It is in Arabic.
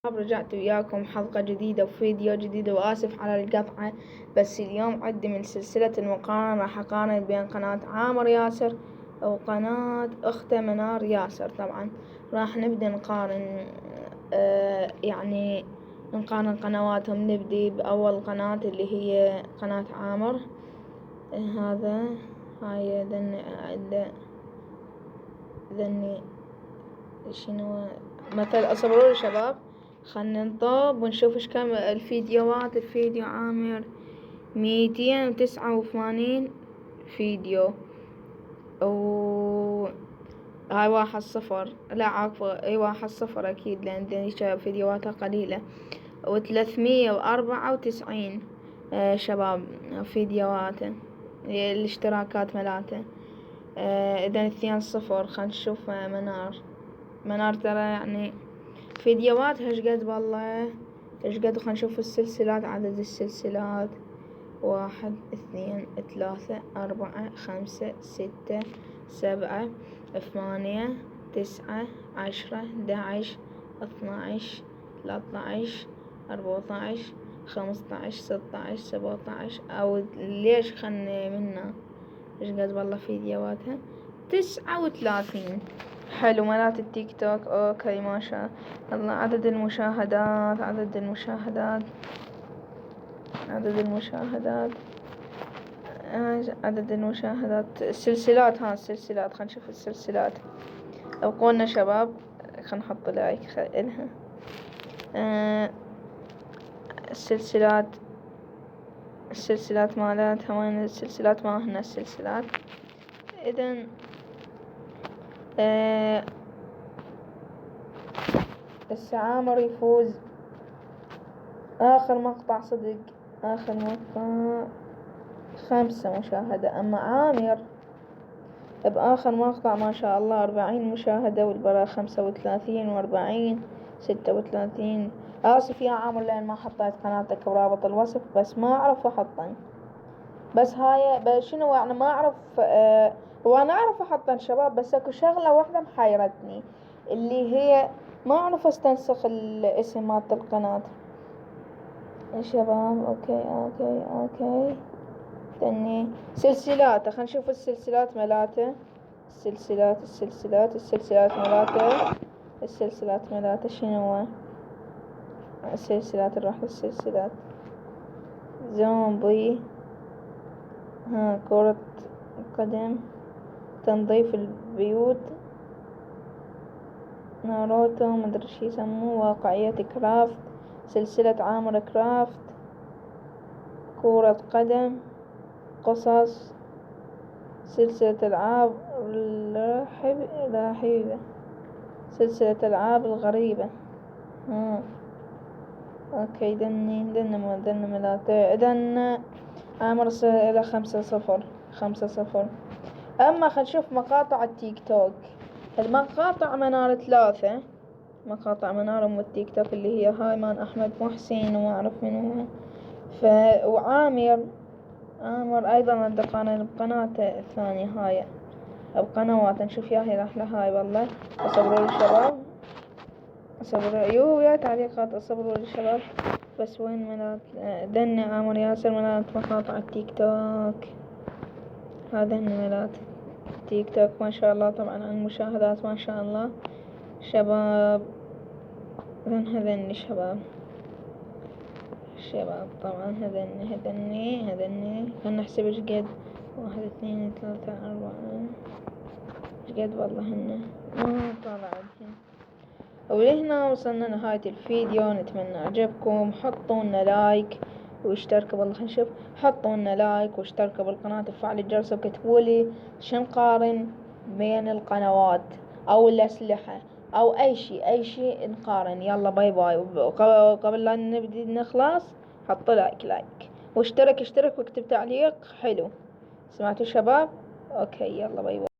رجعت وياكم حلقة جديدة وفيديو جديد، وآسف على القطعة. بس اليوم عندي من سلسلة المقارنة، راح أقارن بين قناة عامر ياسر وقناة أخته منار ياسر. طبعا راح نبدأ نقارن يعني نقارن قنواتهم. نبدي بأول قناة اللي هي قناة عامر. هاي ذني شنو مثل أصبروا شباب. خلنا نطب ونشوف ايش كم الفيديوهات. الفيديو عامر 289 فيديو، و هاي 1-0. لا عفوا، اي 1-0 اكيد، لان دنيا فيديوهاتها قليلة. و394 شباب فيديوهاته، الاشتراكات ملاته. اذا 2-0. خلنا نشوف منار ترى يعني فيديوهاتها ايش قد والله ايش قد. خلنا نشوف السلسلات، عدد السلسلات 1 2 3 4 5 6 7 8 9 10 11 12 13 14 15 16 17. او ليش خلني منها ايش قد والله فيديوهاتها 39. حلو. مالات التيك توك اوكي ما شاء الله. عدد المشاهدات السلسلات. السلسلات خلينا نشوف السلسلات. لو قولنا شباب خلينا نحط لايك إلها. السلسلات مالتها وين السلسلات؟ ما هنا السلسلات. إذن عامر يفوز. آخر مقطع صدق، آخر مقطع 5 مشاهدة. أما عامر بآخر مقطع ما شاء الله 40 مشاهدة، والبراء 35 و40 36. آسف يا عامر لأن ما حطيت قناتك برابط الوصف، بس ما أعرف أحطن. بس هاي شنو يعني ما أعرف. وأنا أعرف أحطن شباب، بس أكو شغلة واحدة محيرتني، اللي هي ما أعرف أستنسخ الاسم مالت القناة يا شباب. أوكي تاني سلسلات. خلينا نشوف السلسلات ملاته. السلسلات ملاته شنو هو؟ السلسلات نروح للسلسلات. زومبي، كرة قدم، تنظيف البيوت، ناروتو، مدري شي يسموه، واقعية كرافت، سلسلة عامر كرافت، كرة قدم، قصص، سلسلة ألعاب رهيبة، سلسلة ألعاب الغريبة. اوكي دني ملاته. اذن عامر الى 5-0. اما خل نشوف مقاطع التيك توك. المقاطع منار 3 مقاطع منار ام التيك توك، اللي هي هاي مان احمد محسن وما اعرف منو. وعامر ايضا عنده قناته الثانية. هاي بقنوات نشوف ياهي راح لهاي والله. اصبروا الشباب، يا تعليقات. اصبروا الشباب. بس وين ملات دن عامر ياسر ملات مقاطع التيك توك. هذا ملات تيك توك ما شاء الله. طبعا عن المشاهدات ما شاء الله شباب. هذني شباب طبعا هذني خلنا نحسب ايش قد. 1 2 3 4 ايش قد والله هن ما طالع عندهم. ولهنا وصلنا لنهاية الفيديو. نتمنى عجبكم. حطونا لايك واشتركوا بالله. خلينا نشوف. حطونا لايك واشتركوا بالقناة وفعلوا الجرس وكتبولي شو نقارن بين القنوات او الاسلحة او اي شيء نقارن. يلا باي باي. وقبل لا نبدي نخلص حط لايك واشترك واكتب تعليق حلو. سمعتوا شباب؟ اوكي يلا باي باي.